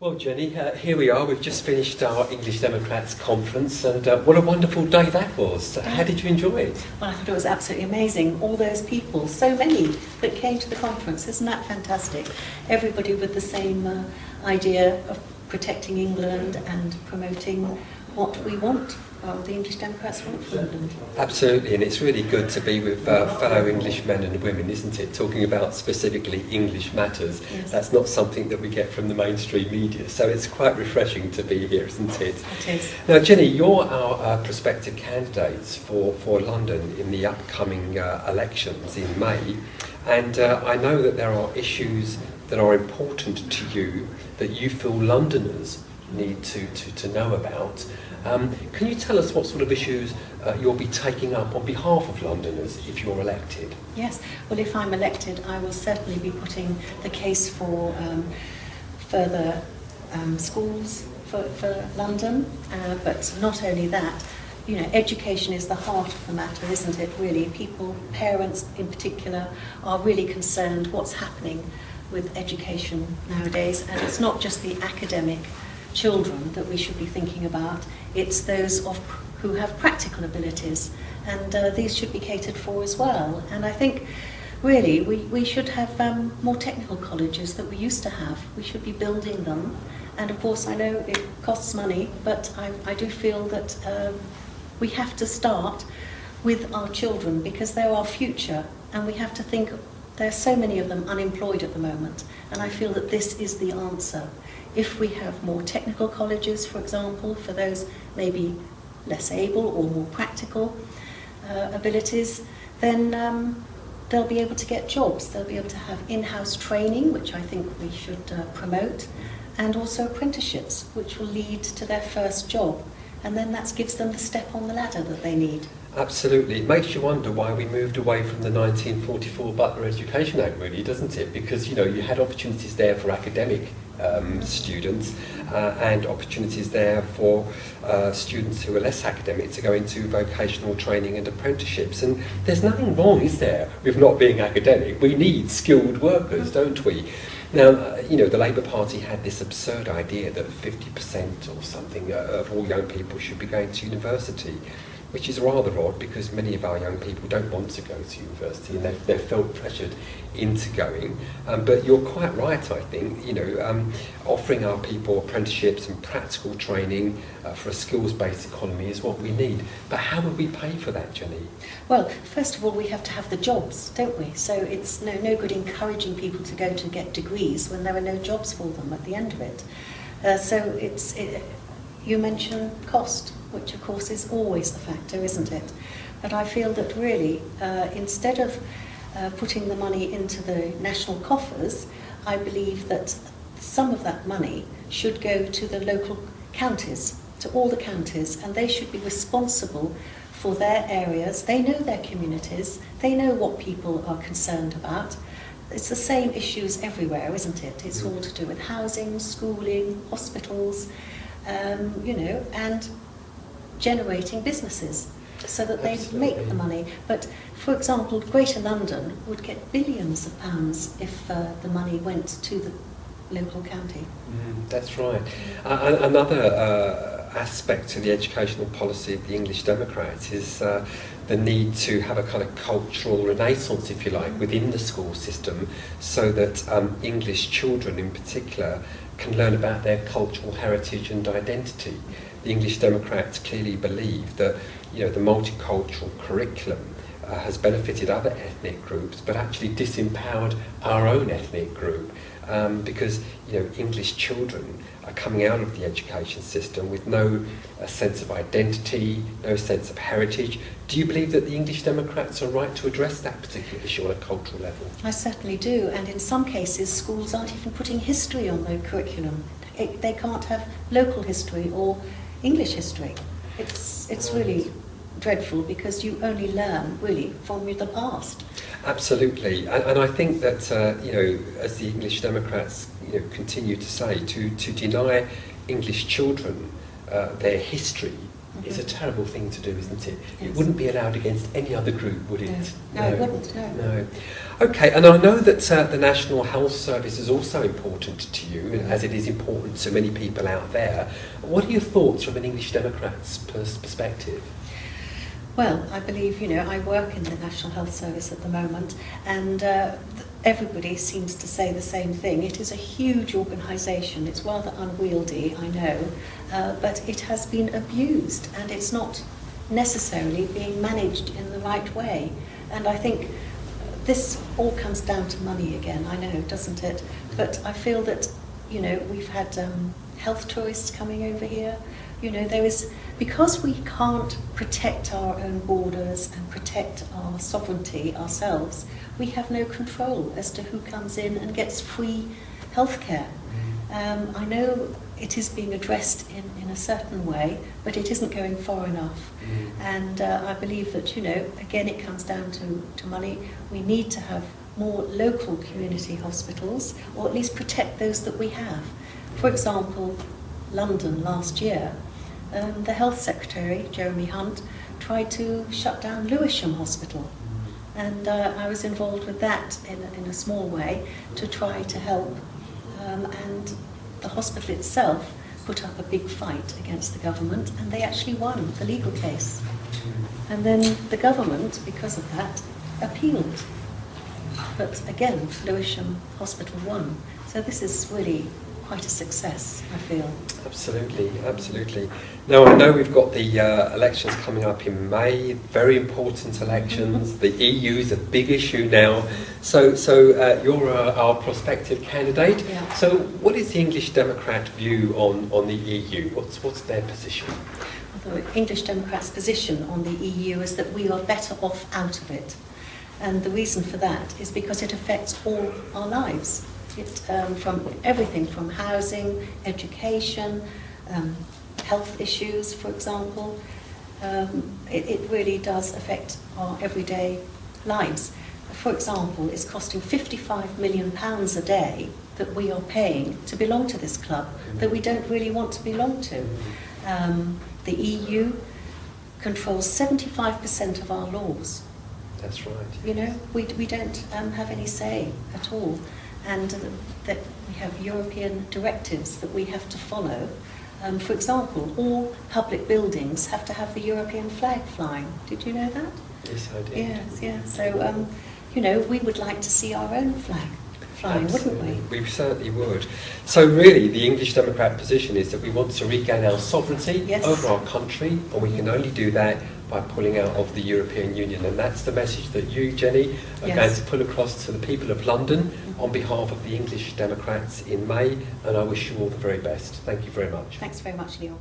Well, Jenny, here we are. We've just finished our English Democrats conference, and what a wonderful day that was. How did you enjoy it? Well, I thought it was absolutely amazing. All those people, so many that came to the conference. Isn't that fantastic? Everybody with the same idea of protecting England and promoting what we want, the English Democrats want for England. Absolutely, and it's really good to be with fellow English men and women, isn't it? Talking about specifically English matters. Yes. That's not something that we get from the mainstream media, so it's quite refreshing to be here, isn't it? It is. Now, Jenny, you're our prospective candidates for London in the upcoming elections in May, and I know that there are issues that are important to you that you feel Londoners need to know about. Can you tell us what sort of issues you'll be taking up on behalf of Londoners if you're elected? Yes. Well, if I'm elected, I will certainly be putting the case for further schools for London. But not only that, you know, education is the heart of the matter, isn't it, really? People, parents in particular, are really concerned what's happening with education nowadays. And it's not just the academic children that we should be thinking about, it's those who have practical abilities, and these should be catered for as well. And I think really we should have more technical colleges that we used to have. We should be building them, and of course I know it costs money, but I do feel that we have to start with our children because they're our future, and we have to think there are so many of them unemployed at the moment, and I feel that this is the answer. If we have more technical colleges, for example, for those maybe less able or more practical abilities, then they'll be able to get jobs. They'll be able to have in-house training, which I think we should promote, and also apprenticeships, which will lead to their first job. And then that gives them the step on the ladder that they need. Absolutely. It makes you wonder why we moved away from the 1944 Butler Education Act, really, doesn't it? Because, you know, you had opportunities there for academic students and opportunities there for students who are less academic to go into vocational training and apprenticeships. And there's nothing wrong, is there, with not being academic? We need skilled workers, don't we? Now, you know, the Labour Party had this absurd idea that 50% or something of all young people should be going to university, which is rather odd because many of our young people don't want to go to university and they're felt pressured into going. But you're quite right, I think, you know, offering our people apprenticeships and practical training for a skills-based economy is what we need. But how would we pay for that, Jenny? Well, first of all, we have to have the jobs, don't we? So it's no good encouraging people to go to get degrees when there are no jobs for them at the end of it. You mentioned cost, which of course is always the factor, isn't it? But I feel that really, instead of putting the money into the national coffers, I believe that some of that money should go to the local counties, to all the counties, and they should be responsible for their areas. They know their communities, they know what people are concerned about. It's the same issues everywhere, isn't it? It's all to do with housing, schooling, hospitals, you know, and generating businesses so that they make the money. But, for example, Greater London would get billions of pounds if the money went to the local county. That's right. Another aspect to the educational policy of the English Democrats is the need to have a kind of cultural renaissance, if you like, within the school system so that English children in particular can learn about their cultural heritage and identity. The English Democrats clearly believe that, you know, the multicultural curriculum has benefited other ethnic groups but actually disempowered our own ethnic group because, you know, English children are coming out of the education system with no sense of identity, no sense of heritage. Do you believe that the English Democrats are right to address that particular issue on a cultural level? I certainly do, and in some cases schools aren't even putting history on their curriculum. They can't have local history or English history. It's really dreadful because you only learn really from the past. Absolutely, and I think that you know, as the English Democrats, you know, continue to say, to deny English children their history is a terrible thing to do, isn't it? Yes. It wouldn't be allowed against any other group, would it? No, it wouldn't. No. Okay, and I know that the National Health Service is also important to you, as it is important to many people out there. What are your thoughts from an English Democrat's perspective? Well, I believe, I work in the National Health Service at the moment, and everybody seems to say the same thing. It is a huge organisation. It's rather unwieldy, I know, but it has been abused, and it's not necessarily being managed in the right way. And I think this all comes down to money again, I know, doesn't it? But I feel that, we've had health tourists coming over here. Because we can't protect our own borders and protect our sovereignty ourselves, we have no control as to who comes in and gets free healthcare. I know it is being addressed in a certain way, but it isn't going far enough. And I believe that, again, it comes down to money. We need to have more local community hospitals, or at least protect those that we have. For example, London last year, the Health Secretary, Jeremy Hunt, tried to shut down Lewisham Hospital. And I was involved with that in a small way to try to help. And the hospital itself put up a big fight against the government, and they actually won the legal case. And then the government, because of that, appealed. But again, Lewisham Hospital won. So this is really quite a success, I feel. Absolutely, absolutely. Now, I know we've got the elections coming up in May, very important elections. The EU is a big issue now. So you're our prospective candidate. Yeah. So what is the English Democrat view on the EU? What's their position? The English Democrats' position on the EU is that we are better off out of it. And the reason for that is because it affects all our lives. From everything from housing, education, health issues, for example. It really does affect our everyday lives. For example, it's costing £55 million a day that we are paying to belong to this club that we don't really want to belong to. The EU controls 75% of our laws. That's right. We don't have any say at all. And that we have European directives that we have to follow. For example, all public buildings have to have the European flag flying. Did you know that? Yes, I did. Yes, yeah. So, we would like to see our own flag flying, Absolutely. wouldn't we? We certainly would. So really, the English Democrat position is that we want to regain our sovereignty Yes. over our country, and we can only do that by pulling out of the European Union. And that's the message that you, Jenny, are Yes. going to pull across to the people of London on behalf of the English Democrats in May, and I wish you all the very best. Thank you very much. Thanks very much, Leon.